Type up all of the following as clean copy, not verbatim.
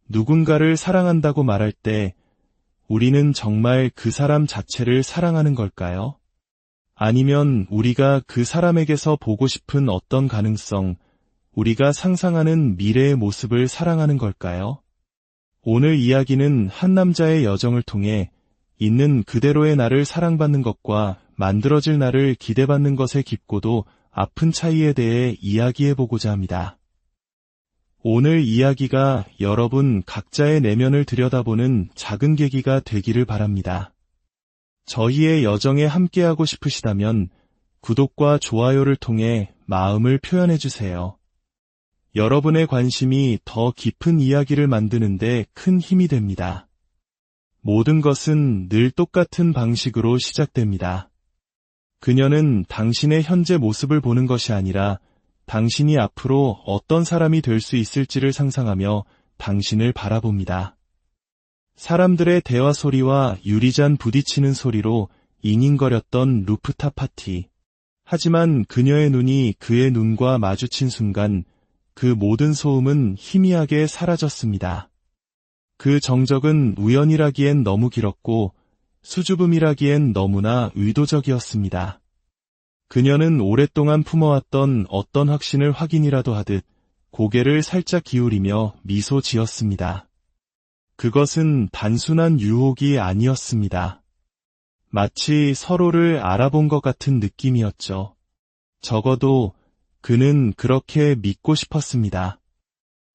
누군가를 사랑한다고 말할 때 우리는 정말 그 사람 자체를 사랑하는 걸까요? 아니면 우리가 그 사람에게서 보고 싶은 어떤 가능성, 우리가 상상하는 미래의 모습을 사랑하는 걸까요? 오늘 이야기는 한 남자의 여정을 통해 있는 그대로의 나를 사랑받는 것과 만들어질 나를 기대받는 것의 깊고도 아픈 차이에 대해 이야기해보고자 합니다. 오늘 이야기가 여러분 각자의 내면을 들여다보는 작은 계기가 되기를 바랍니다. 저희의 여정에 함께하고 싶으시다면 구독과 좋아요를 통해 마음을 표현해주세요. 여러분의 관심이 더 깊은 이야기를 만드는데 큰 힘이 됩니다. 모든 것은 늘 똑같은 방식으로 시작됩니다. 그녀는 당신의 현재 모습을 보는 것이 아니라 당신이 앞으로 어떤 사람이 될 수 있을지를 상상하며 당신을 바라봅니다. 사람들의 대화 소리와 유리잔 부딪히는 소리로 잉잉거렸던 루프탑 파티. 하지만 그녀의 눈이 그의 눈과 마주친 순간 그 모든 소음은 희미하게 사라졌습니다. 그 정적은 우연이라기엔 너무 길었고 수줍음이라기엔 너무나 의도적이었습니다. 그녀는 오랫동안 품어왔던 어떤 확신을 확인이라도 하듯 고개를 살짝 기울이며 미소 지었습니다. 그것은 단순한 유혹이 아니었습니다. 마치 서로를 알아본 것 같은 느낌이었죠. 적어도 그는 그렇게 믿고 싶었습니다.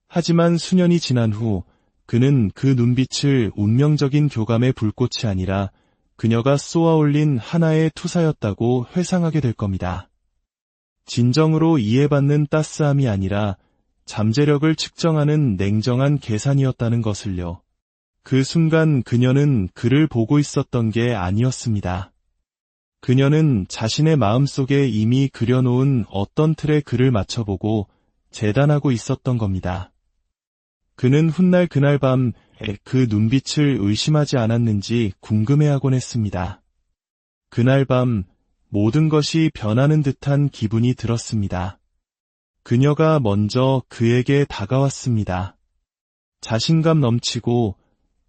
하지만 수년이 지난 후 그는 그 눈빛을 운명적인 교감의 불꽃이 아니라 그녀가 쏘아올린 하나의 투사였다고 회상하게 될 겁니다. 진정으로 이해받는 따스함이 아니라 잠재력을 측정하는 냉정한 계산이었다는 것을요. 그 순간 그녀는 그를 보고 있었던 게 아니었습니다. 그녀는 자신의 마음속에 이미 그려놓은 어떤 틀에 그를 맞춰보고 재단하고 있었던 겁니다. 그는 훗날 그날 밤 그 눈빛을 의심하지 않았는지 궁금해하곤 했습니다. 그날 밤 모든 것이 변하는 듯한 기분이 들었습니다. 그녀가 먼저 그에게 다가왔습니다. 자신감 넘치고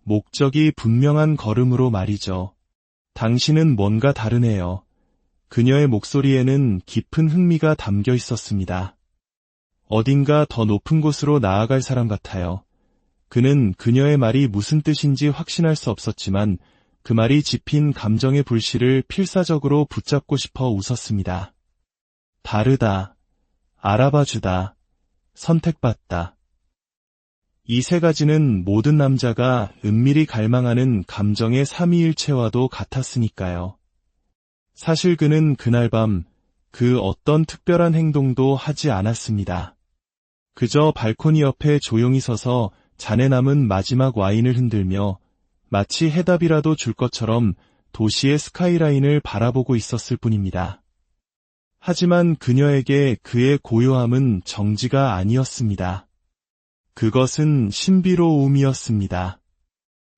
목적이 분명한 걸음으로 말이죠. 당신은 뭔가 다르네요. 그녀의 목소리에는 깊은 흥미가 담겨 있었습니다. 어딘가 더 높은 곳으로 나아갈 사람 같아요. 그는 그녀의 말이 무슨 뜻인지 확신할 수 없었지만 그 말이 짚인 감정의 불씨를 필사적으로 붙잡고 싶어 웃었습니다. 다르다, 알아봐주다, 선택받다. 이 세 가지는 모든 남자가 은밀히 갈망하는 감정의 삼위일체와도 같았으니까요. 사실 그는 그날 밤 그 어떤 특별한 행동도 하지 않았습니다. 그저 발코니 옆에 조용히 서서 잔에 남은 마지막 와인을 흔들며 마치 해답이라도 줄 것처럼 도시의 스카이라인을 바라보고 있었을 뿐입니다. 하지만 그녀에게 그의 고요함은 정지가 아니었습니다. 그것은 신비로움이었습니다.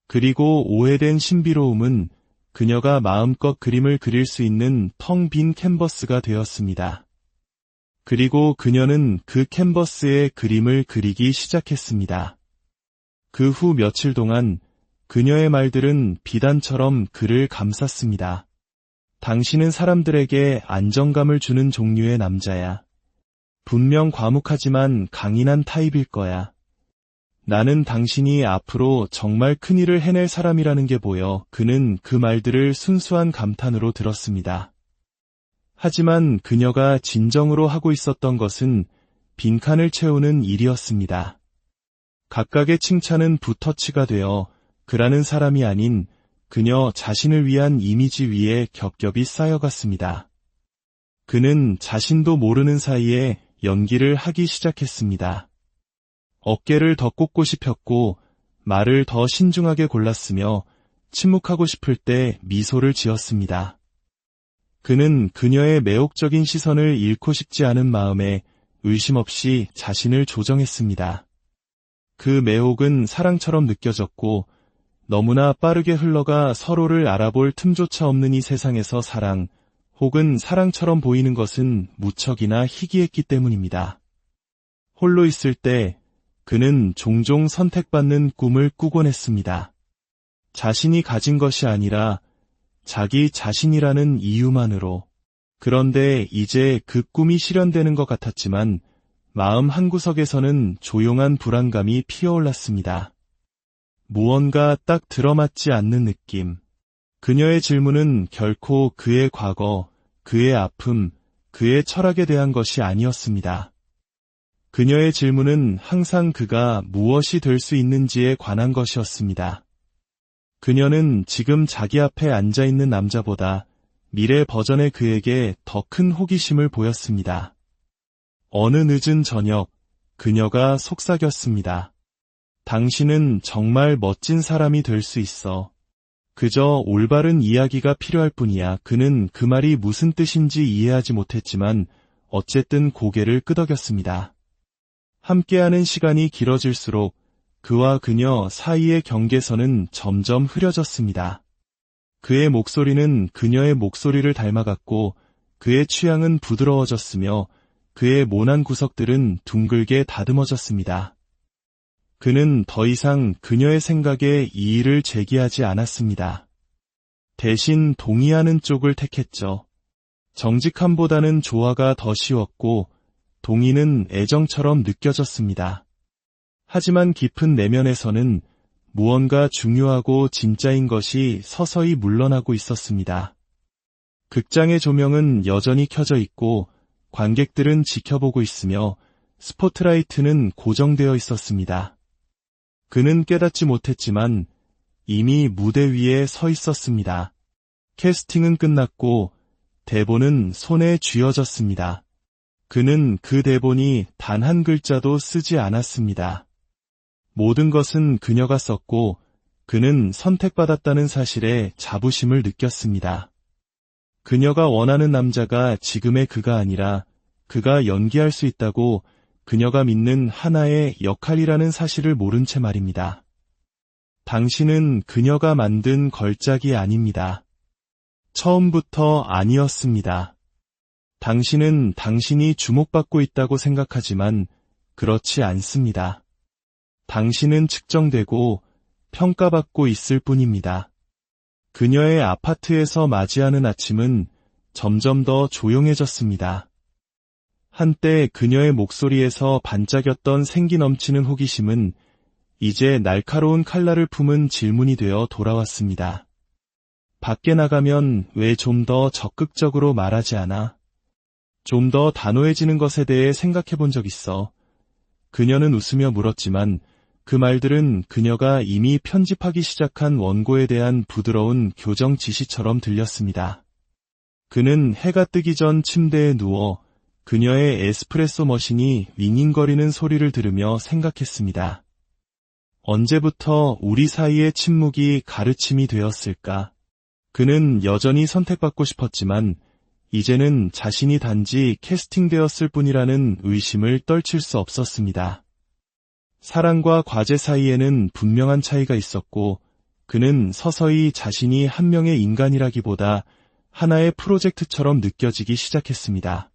그리고 오해된 신비로움은 그녀가 마음껏 그림을 그릴 수 있는 텅 빈 캔버스가 되었습니다. 그리고 그녀는 그 캔버스에 그림을 그리기 시작했습니다. 그 후 며칠 동안 그녀의 말들은 비단처럼 그를 감쌌습니다. 당신은 사람들에게 안정감을 주는 종류의 남자야. 분명 과묵하지만 강인한 타입일 거야. 나는 당신이 앞으로 정말 큰일을 해낼 사람이라는 게 보여. 그는 그 말들을 순수한 감탄으로 들었습니다. 하지만 그녀가 진정으로 하고 있었던 것은 빈칸을 채우는 일이었습니다. 각각의 칭찬은 붓터치가 되어 그라는 사람이 아닌 그녀 자신을 위한 이미지 위에 겹겹이 쌓여갔습니다. 그는 자신도 모르는 사이에 연기를 하기 시작했습니다. 어깨를 더 꼿꼿이 폈고 말을 더 신중하게 골랐으며 침묵하고 싶을 때 미소를 지었습니다. 그는 그녀의 매혹적인 시선을 잃고 싶지 않은 마음에 의심 없이 자신을 조정했습니다. 그 매혹은 사랑처럼 느껴졌고 너무나 빠르게 흘러가 서로를 알아볼 틈조차 없는 이 세상에서 사랑 혹은 사랑처럼 보이는 것은 무척이나 희귀했기 때문입니다. 홀로 있을 때 그는 종종 선택받는 꿈을 꾸곤 했습니다. 자신이 가진 것이 아니라 자기 자신이라는 이유만으로. 그런데 이제 그 꿈이 실현되는 것 같았지만 마음 한구석에서는 조용한 불안감이 피어올랐습니다. 무언가 딱 들어맞지 않는 느낌. 그녀의 질문은 결코 그의 과거, 그의 아픔, 그의 철학에 대한 것이 아니었습니다. 그녀의 질문은 항상 그가 무엇이 될 수 있는지에 관한 것이었습니다. 그녀는 지금 자기 앞에 앉아있는 남자보다 미래 버전의 그에게 더 큰 호기심을 보였습니다. 어느 늦은 저녁, 그녀가 속삭였습니다. 당신은 정말 멋진 사람이 될 수 있어. 그저 올바른 이야기가 필요할 뿐이야. 그는 그 말이 무슨 뜻인지 이해하지 못했지만 어쨌든 고개를 끄덕였습니다. 함께하는 시간이 길어질수록 그와 그녀 사이의 경계선은 점점 흐려졌습니다. 그의 목소리는 그녀의 목소리를 닮아갔고 그의 취향은 부드러워졌으며 그의 모난 구석들은 둥글게 다듬어졌습니다. 그는 더 이상 그녀의 생각에 이의를 제기하지 않았습니다. 대신 동의하는 쪽을 택했죠. 정직함보다는 조화가 더 쉬웠고 동의는 애정처럼 느껴졌습니다. 하지만 깊은 내면에서는 무언가 중요하고 진짜인 것이 서서히 물러나고 있었습니다. 극장의 조명은 여전히 켜져 있고 관객들은 지켜보고 있으며 스포트라이트는 고정되어 있었습니다. 그는 깨닫지 못했지만 이미 무대 위에 서 있었습니다. 캐스팅은 끝났고 대본은 손에 쥐어졌습니다. 그는 그 대본이 단 한 글자도 쓰지 않았습니다. 모든 것은 그녀가 썼고 그는 선택받았다는 사실에 자부심을 느꼈습니다. 그녀가 원하는 남자가 지금의 그가 아니라 그가 연기할 수 있다고 그녀가 믿는 하나의 역할이라는 사실을 모른 채 말입니다. 당신은 그녀가 만든 걸작이 아닙니다. 처음부터 아니었습니다. 당신은 당신이 주목받고 있다고 생각하지만 그렇지 않습니다. 당신은 측정되고 평가받고 있을 뿐입니다. 그녀의 아파트에서 맞이하는 아침은 점점 더 조용해졌습니다. 한때 그녀의 목소리에서 반짝였던 생기 넘치는 호기심은 이제 날카로운 칼날을 품은 질문이 되어 돌아왔습니다. 밖에 나가면 왜 좀 더 적극적으로 말하지 않아? 좀 더 단호해지는 것에 대해 생각해 본 적 있어? 그녀는 웃으며 물었지만 그 말들은 그녀가 이미 편집하기 시작한 원고에 대한 부드러운 교정 지시처럼 들렸습니다. 그는 해가 뜨기 전 침대에 누워 그녀의 에스프레소 머신이 윙윙거리는 소리를 들으며 생각했습니다. 언제부터 우리 사이의 침묵이 가르침이 되었을까? 그는 여전히 선택받고 싶었지만 이제는 자신이 단지 캐스팅되었을 뿐이라는 의심을 떨칠 수 없었습니다. 사랑과 과제 사이에는 분명한 차이가 있었고 그는 서서히 자신이 한 명의 인간이라기보다 하나의 프로젝트처럼 느껴지기 시작했습니다.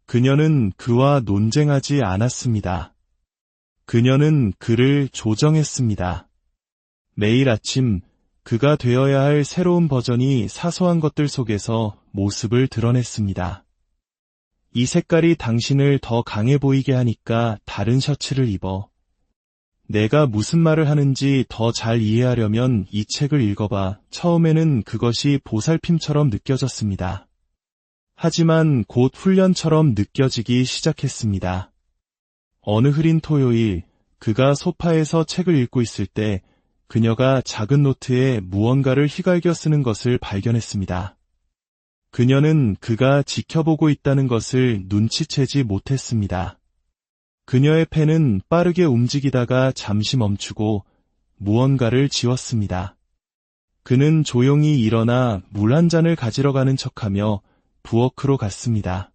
그녀는 그와 논쟁하지 않았습니다. 그녀는 그를 조정했습니다. 매일 아침 그가 되어야 할 새로운 버전이 사소한 것들 속에서 모습을 드러냈습니다. 이 색깔이 당신을 더 강해 보이게 하니까 다른 셔츠를 입어. 내가 무슨 말을 하는지 더 잘 이해하려면 이 책을 읽어봐. 처음에는 그것이 보살핌처럼 느껴졌습니다. 하지만 곧 훈련처럼 느껴지기 시작했습니다. 어느 흐린 토요일, 그가 소파에서 책을 읽고 있을 때 그녀가 작은 노트에 무언가를 휘갈겨 쓰는 것을 발견했습니다. 그녀는 그가 지켜보고 있다는 것을 눈치채지 못했습니다. 그녀의 펜은 빠르게 움직이다가 잠시 멈추고 무언가를 지웠습니다. 그는 조용히 일어나 물 한 잔을 가지러 가는 척하며 부엌으로 갔습니다.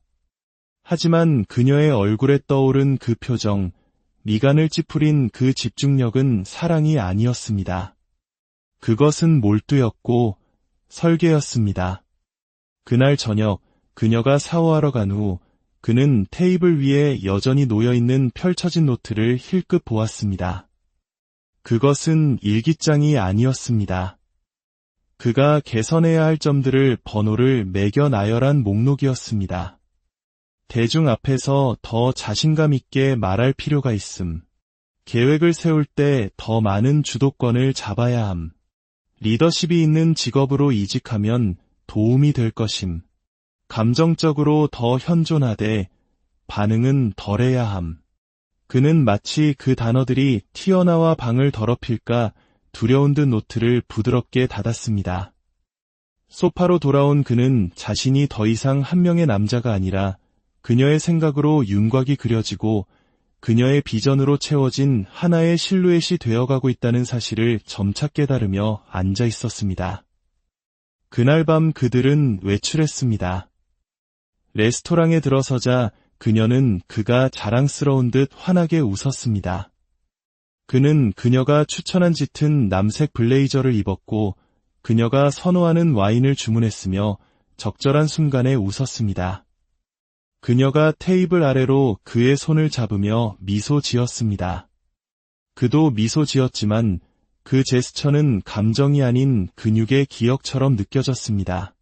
하지만 그녀의 얼굴에 떠오른 그 표정, 미간을 찌푸린 그 집중력은 사랑이 아니었습니다. 그것은 몰두였고 설계였습니다. 그날 저녁 그녀가 샤워하러 간 후 그는 테이블 위에 여전히 놓여있는 펼쳐진 노트를 힐끗 보았습니다. 그것은 일기장이 아니었습니다. 그가 개선해야 할 점들을 번호를 매겨 나열한 목록이었습니다. 대중 앞에서 더 자신감 있게 말할 필요가 있음. 계획을 세울 때 더 많은 주도권을 잡아야 함. 리더십이 있는 직업으로 이직하면 도움이 될 것임. 감정적으로 더 현존하되 반응은 덜해야 함. 그는 마치 그 단어들이 튀어나와 방을 더럽힐까 두려운 듯 노트를 부드럽게 닫았습니다. 소파로 돌아온 그는 자신이 더 이상 한 명의 남자가 아니라 그녀의 생각으로 윤곽이 그려지고 그녀의 비전으로 채워진 하나의 실루엣이 되어가고 있다는 사실을 점차 깨달으며 앉아 있었습니다. 그날 밤 그들은 외출했습니다. 레스토랑에 들어서자 그녀는 그가 자랑스러운 듯 환하게 웃었습니다. 그는 그녀가 추천한 짙은 남색 블레이저를 입었고 그녀가 선호하는 와인을 주문했으며 적절한 순간에 웃었습니다. 그녀가 테이블 아래로 그의 손을 잡으며 미소 지었습니다. 그도 미소 지었지만 그 제스처는 감정이 아닌 근육의 기억처럼 느껴졌습니다.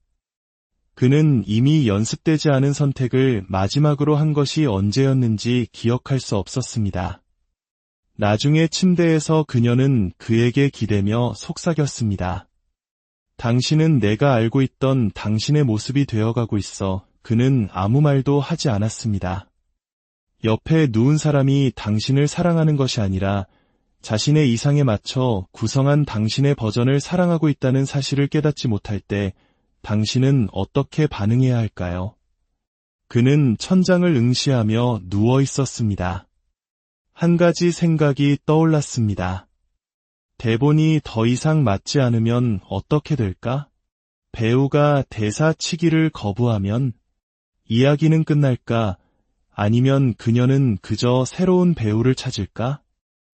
그는 이미 연습되지 않은 선택을 마지막으로 한 것이 언제였는지 기억할 수 없었습니다. 나중에 침대에서 그녀는 그에게 기대며 속삭였습니다. 당신은 내가 알고 있던 당신의 모습이 되어가고 있어. 그는 아무 말도 하지 않았습니다. 옆에 누운 사람이 당신을 사랑하는 것이 아니라 자신의 이상에 맞춰 구성한 당신의 버전을 사랑하고 있다는 사실을 깨닫지 못할 때 당신은 어떻게 반응해야 할까요? 그는 천장을 응시하며 누워 있었습니다. 한 가지 생각이 떠올랐습니다. 대본이 더 이상 맞지 않으면 어떻게 될까? 배우가 대사 치기를 거부하면 이야기는 끝날까? 아니면 그녀는 그저 새로운 배우를 찾을까?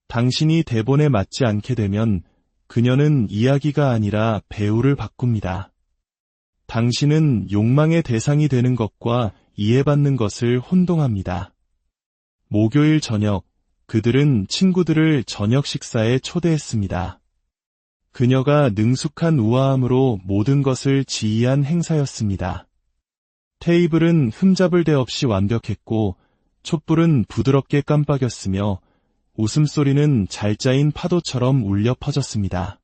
당신이 대본에 맞지 않게 되면 그녀는 이야기가 아니라 배우를 바꿉니다. 당신은 욕망의 대상이 되는 것과 이해받는 것을 혼동합니다. 목요일 저녁, 그들은 친구들을 저녁 식사에 초대했습니다. 그녀가 능숙한 우아함으로 모든 것을 지휘한 행사였습니다. 테이블은 흠잡을 데 없이 완벽했고 촛불은 부드럽게 깜빡였으며 웃음소리는 잘 짜인 파도처럼 울려 퍼졌습니다.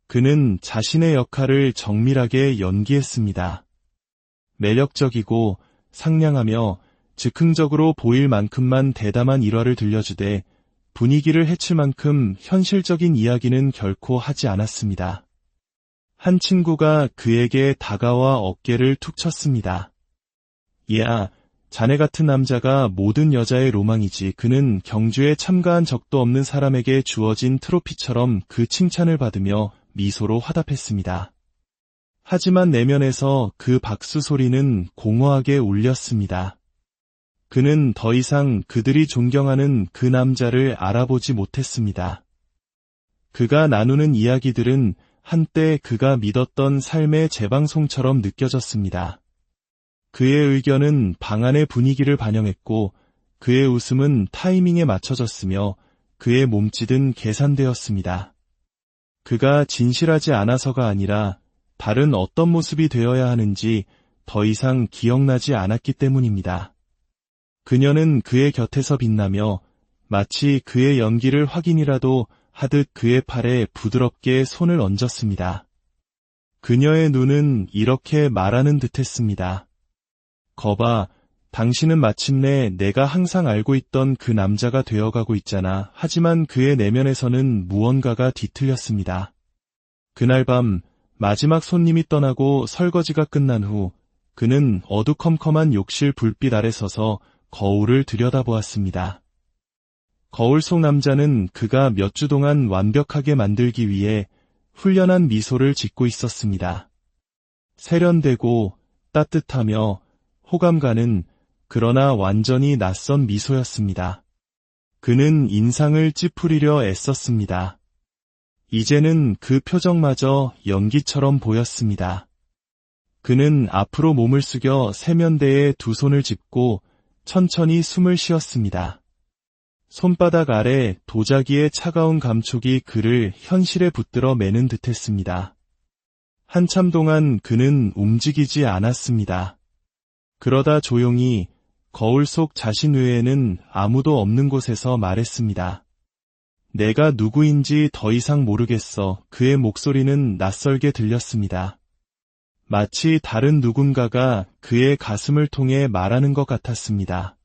그는 자신의 역할을 정밀하게 연기했습니다. 매력적이고 상냥하며 즉흥적으로 보일 만큼만 대담한 일화를 들려주되 분위기를 해칠 만큼 현실적인 이야기는 결코 하지 않았습니다. 한 친구가 그에게 다가와 어깨를 툭 쳤습니다. 야, 자네 같은 남자가 모든 여자의 로망이지. 그는 경주에 참가한 적도 없는 사람에게 주어진 트로피처럼 그 칭찬을 받으며 미소로 화답했습니다. 하지만 내면에서 그 박수 소리는 공허하게 울렸습니다. 그는 더 이상 그들이 존경하는 그 남자를 알아보지 못했습니다. 그가 나누는 이야기들은 한때 그가 믿었던 삶의 재방송처럼 느껴졌습니다. 그의 의견은 방 안의 분위기를 반영했고 그의 웃음은 타이밍에 맞춰졌으며 그의 몸짓은 계산되었습니다. 그가 진실하지 않아서가 아니라 다른 어떤 모습이 되어야 하는지 더 이상 기억나지 않았기 때문입니다. 그녀는 그의 곁에서 빛나며 마치 그의 연기를 확인이라도 하듯 그의 팔에 부드럽게 손을 얹었습니다. 그녀의 눈은 이렇게 말하는 듯했습니다. 거봐, 당신은 마침내 내가 항상 알고 있던 그 남자가 되어가고 있잖아. 하지만 그의 내면에서는 무언가가 뒤틀렸습니다. 그날 밤 마지막 손님이 떠나고 설거지가 끝난 후 그는 어두컴컴한 욕실 불빛 아래 서서 거울을 들여다보았습니다. 거울 속 남자는 그가 몇 주 동안 완벽하게 만들기 위해 훈련한 미소를 짓고 있었습니다. 세련되고 따뜻하며 호감 가는 그러나 완전히 낯선 미소였습니다. 그는 인상을 찌푸리려 애썼습니다. 이제는 그 표정마저 연기처럼 보였습니다. 그는 앞으로 몸을 숙여 세면대에 두 손을 짚고 천천히 숨을 쉬었습니다. 손바닥 아래 도자기의 차가운 감촉이 그를 현실에 붙들어 매는 듯했습니다. 한참 동안 그는 움직이지 않았습니다. 그러다 조용히 거울 속 자신 외에는 아무도 없는 곳에서 말했습니다. 내가 누구인지 더 이상 모르겠어. 그의 목소리는 낯설게 들렸습니다. 마치 다른 누군가가 그의 가슴을 통해 말하는 것 같았습니다.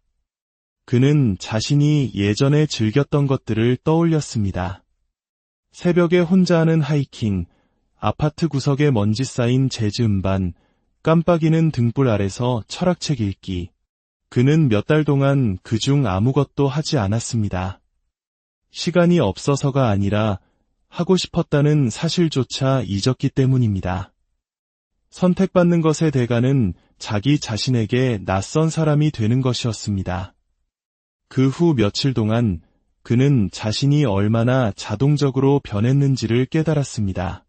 그는 자신이 예전에 즐겼던 것들을 떠올렸습니다. 새벽에 혼자 하는 하이킹, 아파트 구석에 먼지 쌓인 재즈 음반, 깜빡이는 등불 아래서 철학책 읽기. 그는 몇 달 동안 그중 아무것도 하지 않았습니다. 시간이 없어서가 아니라 하고 싶었다는 사실조차 잊었기 때문입니다. 선택받는 것의 대가는 자기 자신에게 낯선 사람이 되는 것이었습니다. 그 후 며칠 동안 그는 자신이 얼마나 자동적으로 변했는지를 깨달았습니다.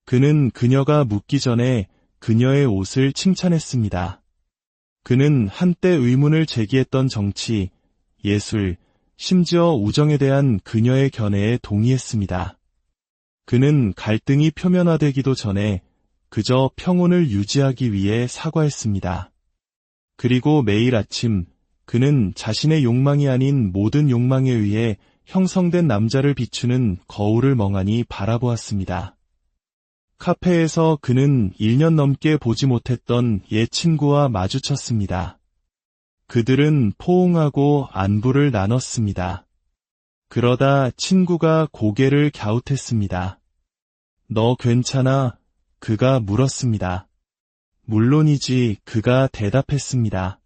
그는 그녀가 묻기 전에 그녀의 옷을 칭찬했습니다. 그는 한때 의문을 제기했던 정치, 예술, 심지어 우정에 대한 그녀의 견해에 동의했습니다. 그는 갈등이 표면화되기도 전에 그저 평온을 유지하기 위해 사과했습니다. 그리고 매일 아침 그는 자신의 욕망이 아닌 모든 욕망에 의해 형성된 남자를 비추는 거울을 멍하니 바라보았습니다. 카페에서 그는 1년 넘게 보지 못했던 옛 친구와 마주쳤습니다. 그들은 포옹하고 안부를 나눴습니다. 그러다 친구가 고개를 갸웃했습니다. 너 괜찮아? 그가 물었습니다. 물론이지, 그가 대답했습니다.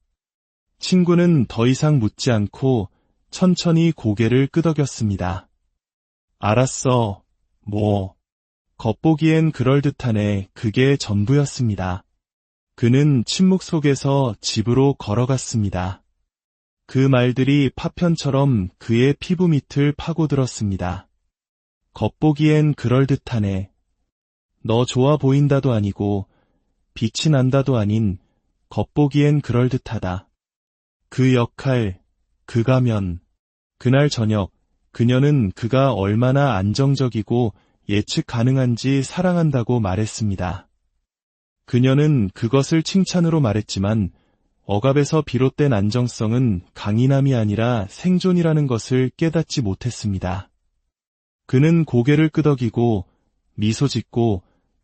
친구는 더 이상 묻지 않고 천천히 고개를 끄덕였습니다. 알았어, 뭐. 겉보기엔 그럴듯하네. 그게 전부였습니다. 그는 침묵 속에서 집으로 걸어갔습니다. 그 말들이 파편처럼 그의 피부 밑을 파고들었습니다. 겉보기엔 그럴듯하네. 너 좋아 보인다도 아니고 빛이 난다도 아닌 겉보기엔 그럴듯하다. 그 역할, 그 가면. 그날 저녁 그녀는 그가 얼마나 안정적이고 예측 가능한지 사랑한다고 말했습니다. 그녀는 그것을 칭찬으로 말했지만 억압에서 비롯된 안정성은 강인함이 아니라 생존이라는 것을 깨닫지 못했습니다. 그는 고개를 끄덕이고 미소 짓고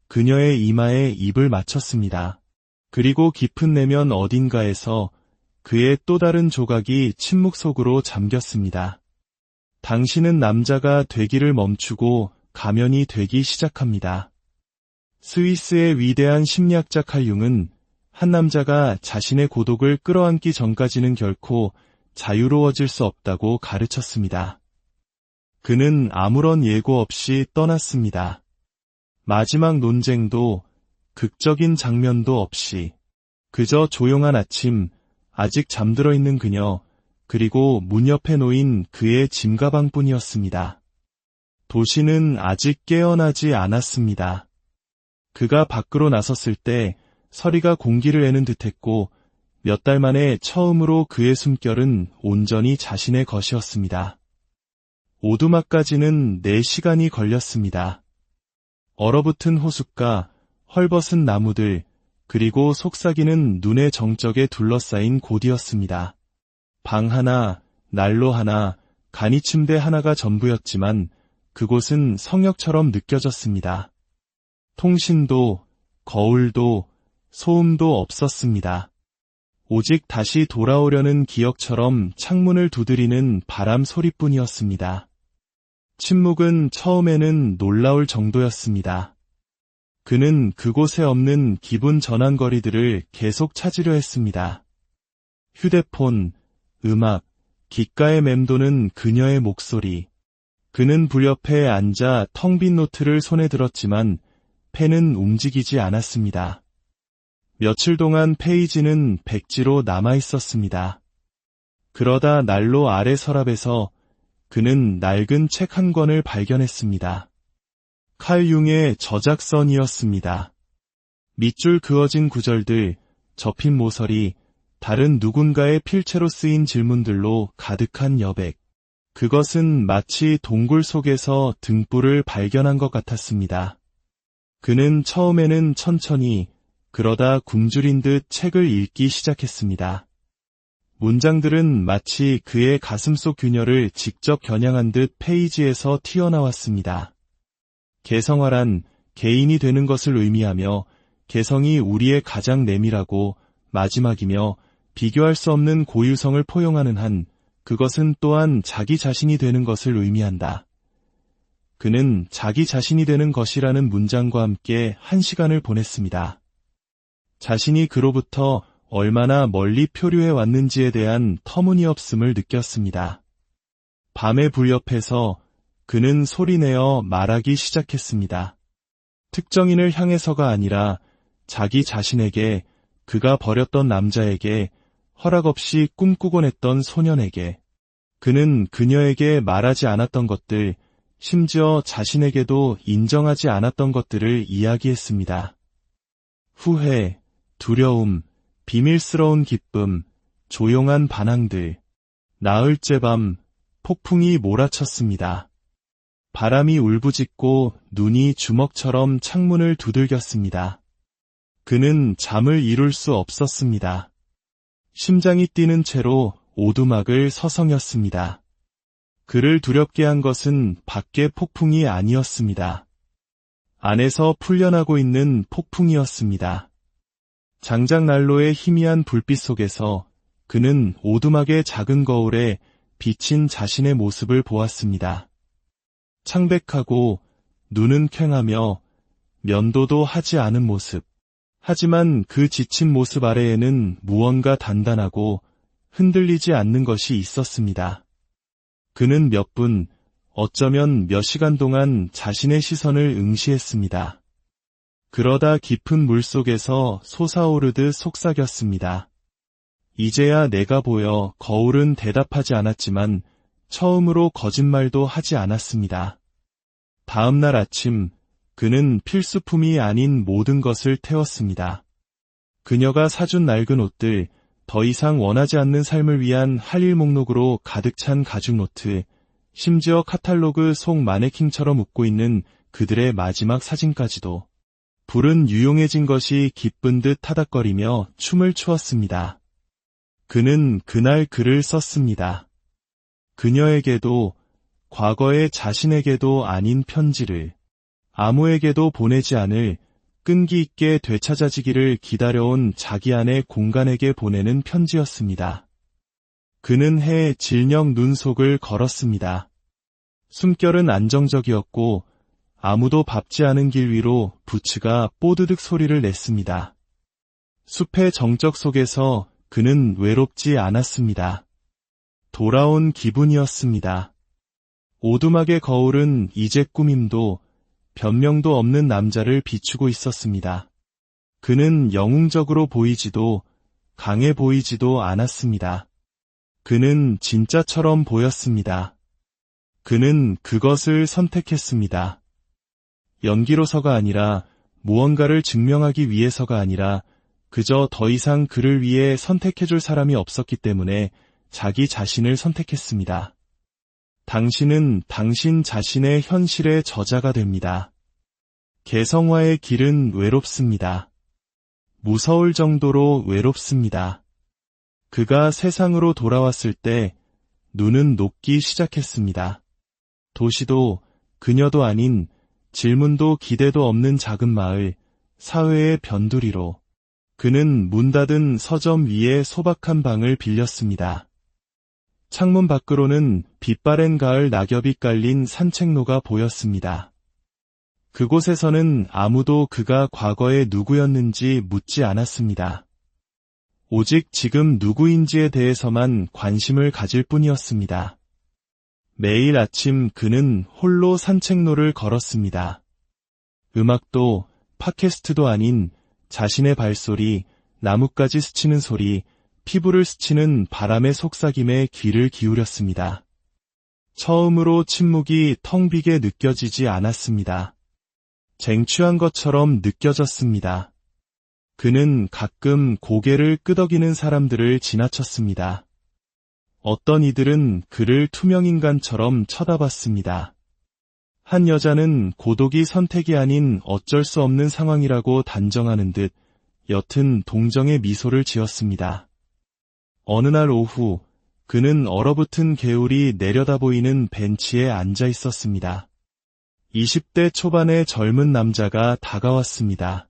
그녀의 이마에 입을 맞췄습니다. 그리고 깊은 내면 어딘가에서 그의 또 다른 조각이 침묵 속으로 잠겼습니다. 당신은 남자가 되기를 멈추고 가면이 되기 시작합니다. 스위스의 위대한 심리학자 칼 융은 한 남자가 자신의 고독을 끌어안기 전까지는 결코 자유로워질 수 없다고 가르쳤습니다. 그는 아무런 예고 없이 떠났습니다. 마지막 논쟁도 극적인 장면도 없이 그저 조용한 아침, 아직 잠들어 있는 그녀, 그리고 문 옆에 놓인 그의 짐가방뿐이었습니다. 도시는 아직 깨어나지 않았습니다. 그가 밖으로 나섰을 때 서리가 공기를 내는 듯했고 몇 달 만에 처음으로 그의 숨결은 온전히 자신의 것이었습니다. 오두막까지는 4시간이 걸렸습니다. 얼어붙은 호숫가, 헐벗은 나무들, 그리고 속삭이는 눈의 정적에 둘러싸인 곳이었습니다. 방 하나, 난로 하나, 간이 침대 하나가 전부였지만 그곳은 성역처럼 느껴졌습니다. 통신도, 거울도, 소음도 없었습니다. 오직 다시 돌아오려는 기억처럼 창문을 두드리는 바람 소리뿐이었습니다. 침묵은 처음에는 놀라울 정도였습니다. 그는 그곳에 없는 기분 전환 거리들을 계속 찾으려 했습니다. 휴대폰, 음악, 귓가에 맴도는 그녀의 목소리. 그는 불 옆에 앉아 텅 빈 노트를 손에 들었지만 펜은 움직이지 않았습니다. 며칠 동안 페이지는 백지로 남아있었습니다. 그러다 난로 아래 서랍에서 그는 낡은 책 한 권을 발견했습니다. 칼 융의 저작선이었습니다. 밑줄 그어진 구절들, 접힌 모서리, 다른 누군가의 필체로 쓰인 질문들로 가득한 여백. 그것은 마치 동굴 속에서 등불을 발견한 것 같았습니다. 그는 처음에는 천천히, 그러다 굶주린 듯 책을 읽기 시작했습니다. 문장들은 마치 그의 가슴속 균열을 직접 겨냥한 듯 페이지에서 튀어나왔습니다. 개성화란 개인이 되는 것을 의미하며 개성이 우리의 가장 내밀하고 마지막이며 비교할 수 없는 고유성을 포용하는 한 그것은 또한 자기 자신이 되는 것을 의미한다. 그는 자기 자신이 되는 것이라는 문장과 함께 1시간을 보냈습니다. 자신이 그로부터 얼마나 멀리 표류해 왔는지에 대한 터무니없음을 느꼈습니다. 밤의 불 옆에서 그는 소리내어 말하기 시작했습니다. 특정인을 향해서가 아니라 자기 자신에게, 그가 버렸던 남자에게, 허락 없이 꿈꾸곤 했던 소년에게. 그는 그녀에게 말하지 않았던 것들, 심지어 자신에게도 인정하지 않았던 것들을 이야기했습니다. 후회, 두려움, 비밀스러운 기쁨, 조용한 반항들, 나흘째 밤, 폭풍이 몰아쳤습니다. 바람이 울부짖고 눈이 주먹처럼 창문을 두들겼습니다. 그는 잠을 이룰 수 없었습니다. 심장이 뛰는 채로 오두막을 서성였습니다. 그를 두렵게 한 것은 밖의 폭풍이 아니었습니다. 안에서 풀려나고 있는 폭풍이었습니다. 장작난로의 희미한 불빛 속에서 그는 오두막의 작은 거울에 비친 자신의 모습을 보았습니다. 창백하고 눈은 퀭하며 면도도 하지 않은 모습. 하지만 그 지친 모습 아래에는 무언가 단단하고 흔들리지 않는 것이 있었습니다. 그는 몇 분, 어쩌면 몇 시간 동안 자신의 시선을 응시했습니다. 그러다 깊은 물속에서 솟아오르듯 속삭였습니다. 이제야 내가 보여. 거울은 대답하지 않았지만 처음으로 거짓말도 하지 않았습니다. 다음 날 아침, 그는 필수품이 아닌 모든 것을 태웠습니다. 그녀가 사준 낡은 옷들, 더 이상 원하지 않는 삶을 위한 할 일 목록으로 가득 찬 가죽 노트, 심지어 카탈로그 속 마네킹처럼 웃고 있는 그들의 마지막 사진까지도. 불은 유용해진 것이 기쁜 듯 타닥거리며 춤을 추었습니다. 그는 그날 글을 썼습니다. 그녀에게도, 과거의 자신에게도 아닌 편지를, 아무에게도 보내지 않을, 끈기 있게 되찾아지기를 기다려온 자기 안의 공간에게 보내는 편지였습니다. 그는 해의 질녘 눈 속을 걸었습니다. 숨결은 안정적이었고 아무도 밟지 않은 길 위로 부츠가 뽀드득 소리를 냈습니다. 숲의 정적 속에서 그는 외롭지 않았습니다. 돌아온 기분이었습니다. 오두막의 거울은 이제 꾸밈도 변명도 없는 남자를 비추고 있었습니다. 그는 영웅적으로 보이지도 강해 보이지도 않았습니다. 그는 진짜처럼 보였습니다. 그는 그것을 선택했습니다. 연기로서가 아니라, 무언가를 증명하기 위해서가 아니라 그저 더 이상 그를 위해 선택해줄 사람이 없었기 때문에 자기 자신을 선택했습니다. 당신은 당신 자신의 현실의 저자가 됩니다. 개성화의 길은 외롭습니다. 무서울 정도로 외롭습니다. 그가 세상으로 돌아왔을 때 눈은 녹기 시작했습니다. 도시도 그녀도 아닌, 질문도 기대도 없는 작은 마을, 사회의 변두리로. 그는 문 닫은 서점 위에 소박한 방을 빌렸습니다. 창문 밖으로는 빛바랜 가을 낙엽이 깔린 산책로가 보였습니다. 그곳에서는 아무도 그가 과거에 누구였는지 묻지 않았습니다. 오직 지금 누구인지에 대해서만 관심을 가질 뿐이었습니다. 매일 아침 그는 홀로 산책로를 걸었습니다. 음악도 팟캐스트도 아닌 자신의 발소리, 나뭇가지 스치는 소리, 피부를 스치는 바람의 속삭임에 귀를 기울였습니다. 처음으로 침묵이 텅 비게 느껴지지 않았습니다. 쟁취한 것처럼 느껴졌습니다. 그는 가끔 고개를 끄덕이는 사람들을 지나쳤습니다. 어떤 이들은 그를 투명인간처럼 쳐다봤습니다. 한 여자는 고독이 선택이 아닌 어쩔 수 없는 상황이라고 단정하는 듯 옅은 동정의 미소를 지었습니다. 어느 날 오후 그는 얼어붙은 개울이 내려다 보이는 벤치에 앉아 있었습니다. 20대 초반의 젊은 남자가 다가왔습니다.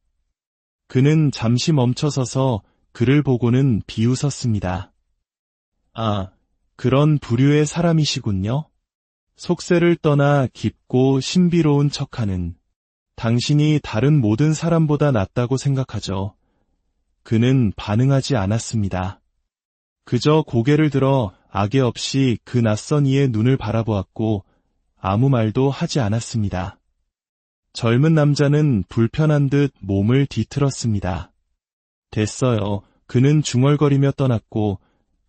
그는 잠시 멈춰서서 그를 보고는 비웃었습니다. 아, 그런 부류의 사람이시군요. 속세를 떠나 깊고 신비로운 척하는, 당신이 다른 모든 사람보다 낫다고 생각하죠. 그는 반응하지 않았습니다. 그저 고개를 들어 악의 없이 그 낯선 이의 눈을 바라보았고 아무 말도 하지 않았습니다. 젊은 남자는 불편한 듯 몸을 뒤틀었습니다. 됐어요. 그는 중얼거리며 떠났고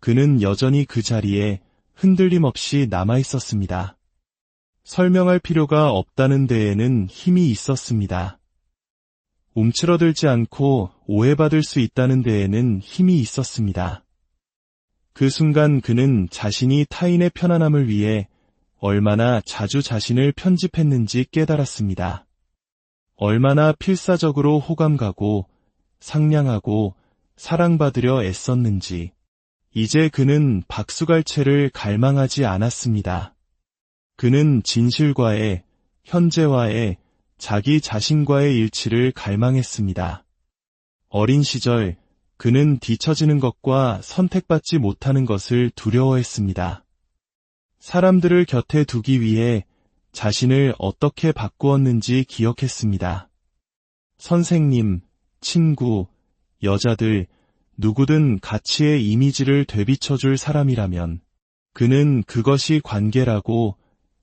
그는 여전히 그 자리에 흔들림 없이 남아 있었습니다. 설명할 필요가 없다는 데에는 힘이 있었습니다. 움츠러들지 않고 오해받을 수 있다는 데에는 힘이 있었습니다. 그 순간 그는 자신이 타인의 편안함을 위해 얼마나 자주 자신을 편집했는지 깨달았습니다. 얼마나 필사적으로 호감가고 상냥하고 사랑받으려 애썼는지. 이제 그는 박수갈채를 갈망하지 않았습니다. 그는 진실과의, 현재와의, 자기 자신과의 일치를 갈망했습니다. 어린 시절 그는 뒤처지는 것과 선택받지 못하는 것을 두려워했습니다. 사람들을 곁에 두기 위해 자신을 어떻게 바꾸었는지 기억했습니다. 선생님, 친구, 여자들, 누구든 가치의 이미지를 되비춰줄 사람이라면 그는 그것이 관계라고,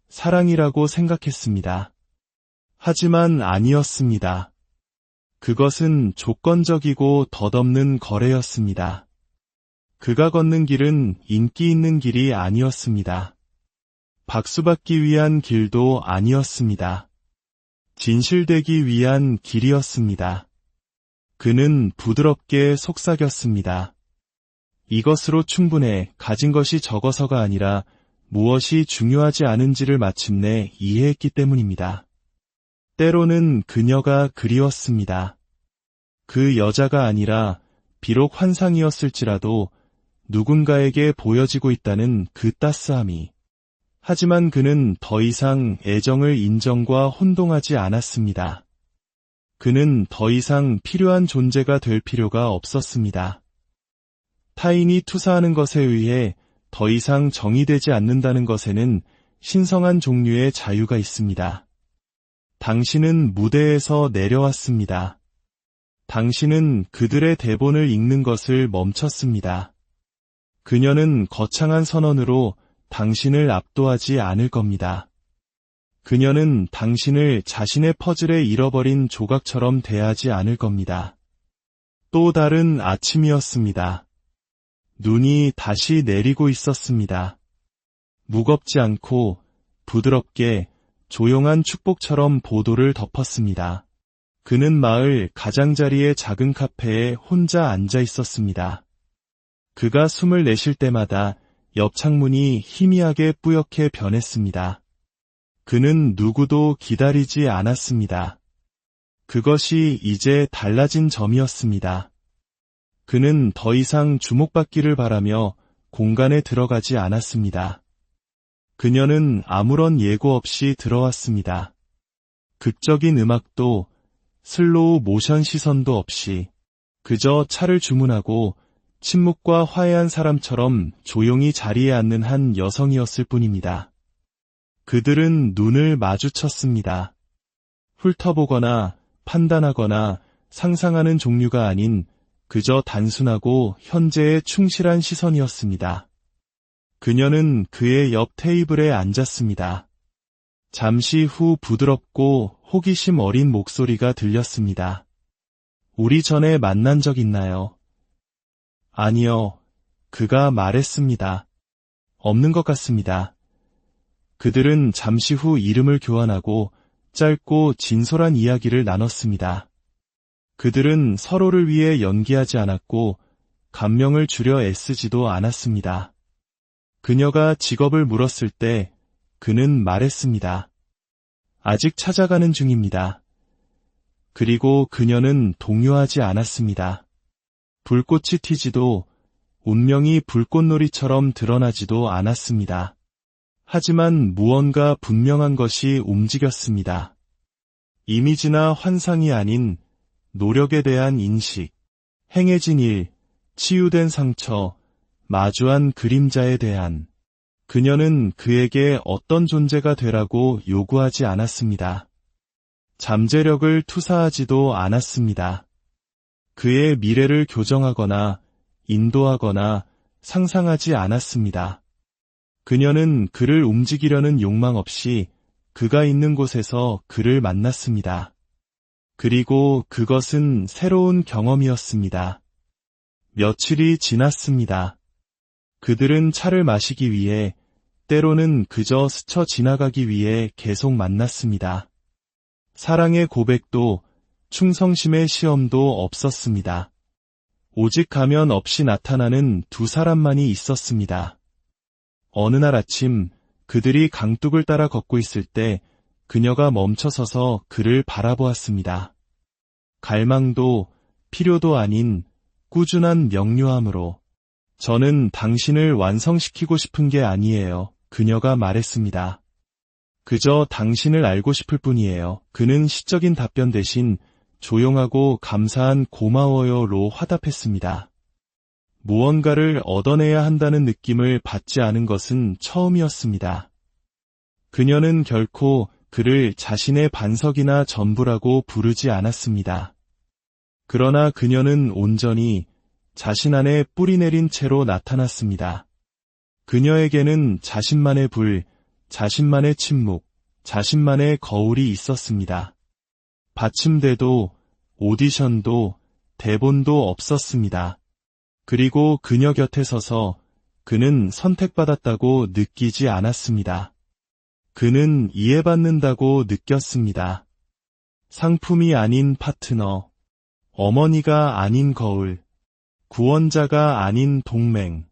사랑이라고 생각했습니다. 하지만 아니었습니다. 그것은 조건적이고 덧없는 거래였습니다. 그가 걷는 길은 인기 있는 길이 아니었습니다. 박수받기 위한 길도 아니었습니다. 진실되기 위한 길이었습니다. 그는 부드럽게 속삭였습니다. 이것으로 충분해. 가진 것이 적어서가 아니라 무엇이 중요하지 않은지를 마침내 이해했기 때문입니다. 때로는 그녀가 그리웠습니다. 그 여자가 아니라 비록 환상이었을지라도 누군가에게 보여지고 있다는 그 따스함이. 하지만 그는 더 이상 애정을 인정과 혼동하지 않았습니다. 그는 더 이상 필요한 존재가 될 필요가 없었습니다. 타인이 투사하는 것에 의해 더 이상 정의되지 않는다는 것에는 신성한 종류의 자유가 있습니다. 당신은 무대에서 내려왔습니다. 당신은 그들의 대본을 읽는 것을 멈췄습니다. 그녀는 거창한 선언으로 당신을 압도하지 않을 겁니다. 그녀는 당신을 자신의 퍼즐에 잃어버린 조각처럼 대하지 않을 겁니다. 또 다른 아침이었습니다. 눈이 다시 내리고 있었습니다. 무겁지 않고 부드럽게 조용한 축복처럼 보도를 덮었습니다. 그는 마을 가장자리의 작은 카페에 혼자 앉아 있었습니다. 그가 숨을 내쉴 때마다 옆 창문이 희미하게 뿌옇게 변했습니다. 그는 누구도 기다리지 않았습니다. 그것이 이제 달라진 점이었습니다. 그는 더 이상 주목받기를 바라며 공간에 들어가지 않았습니다. 그녀는 아무런 예고 없이 들어왔습니다. 극적인 음악도 슬로우 모션 시선도 없이 그저 차를 주문하고 침묵과 화해한 사람처럼 조용히 자리에 앉는 한 여성이었을 뿐입니다. 그들은 눈을 마주쳤습니다. 훑어보거나 판단하거나 상상하는 종류가 아닌 그저 단순하고 현재에 충실한 시선이었습니다. 그녀는 그의 옆 테이블에 앉았습니다. 잠시 후 부드럽고 호기심 어린 목소리가 들렸습니다. 우리 전에 만난 적 있나요? 아니요. 그가 말했습니다. 없는 것 같습니다. 그들은 잠시 후 이름을 교환하고 짧고 진솔한 이야기를 나눴습니다. 그들은 서로를 위해 연기하지 않았고 감명을 주려 애쓰지도 않았습니다. 그녀가 직업을 물었을 때 그는 말했습니다. 아직 찾아가는 중입니다. 그리고 그녀는 동요하지 않았습니다. 불꽃이 튀지도 운명이 불꽃놀이처럼 드러나지도 않았습니다. 하지만 무언가 분명한 것이 움직였습니다. 이미지나 환상이 아닌 노력에 대한 인식, 행해진 일, 치유된 상처, 마주한 그림자에 대한. 그녀는 그에게 어떤 존재가 되라고 요구하지 않았습니다. 잠재력을 투사하지도 않았습니다. 그의 미래를 교정하거나 인도하거나 상상하지 않았습니다. 그녀는 그를 움직이려는 욕망 없이 그가 있는 곳에서 그를 만났습니다. 그리고 그것은 새로운 경험이었습니다. 며칠이 지났습니다. 그들은 차를 마시기 위해, 때로는 그저 스쳐 지나가기 위해 계속 만났습니다. 사랑의 고백도 충성심의 시험도 없었습니다. 오직 가면 없이 나타나는 두 사람만이 있었습니다. 어느 날 아침 그들이 강둑을 따라 걷고 있을 때 그녀가 멈춰서서 그를 바라보았습니다. 갈망도 필요도 아닌 꾸준한 명료함으로. 저는 당신을 완성시키고 싶은 게 아니에요. 그녀가 말했습니다. 그저 당신을 알고 싶을 뿐이에요. 그는 시적인 답변 대신 조용하고 감사한 고마워요로 화답했습니다. 무언가를 얻어내야 한다는 느낌을 받지 않은 것은 처음이었습니다. 그녀는 결코 그를 자신의 반석이나 전부라고 부르지 않았습니다. 그러나 그녀는 온전히 자신 안에 뿌리 내린 채로 나타났습니다. 그녀에게는 자신만의 불, 자신만의 침묵, 자신만의 거울이 있었습니다. 받침대도, 오디션도, 대본도 없었습니다. 그리고 그녀 곁에 서서 그는 선택받았다고 느끼지 않았습니다. 그는 이해받는다고 느꼈습니다. 상품이 아닌 파트너, 어머니가 아닌 거울, 구원자가 아닌 동맹.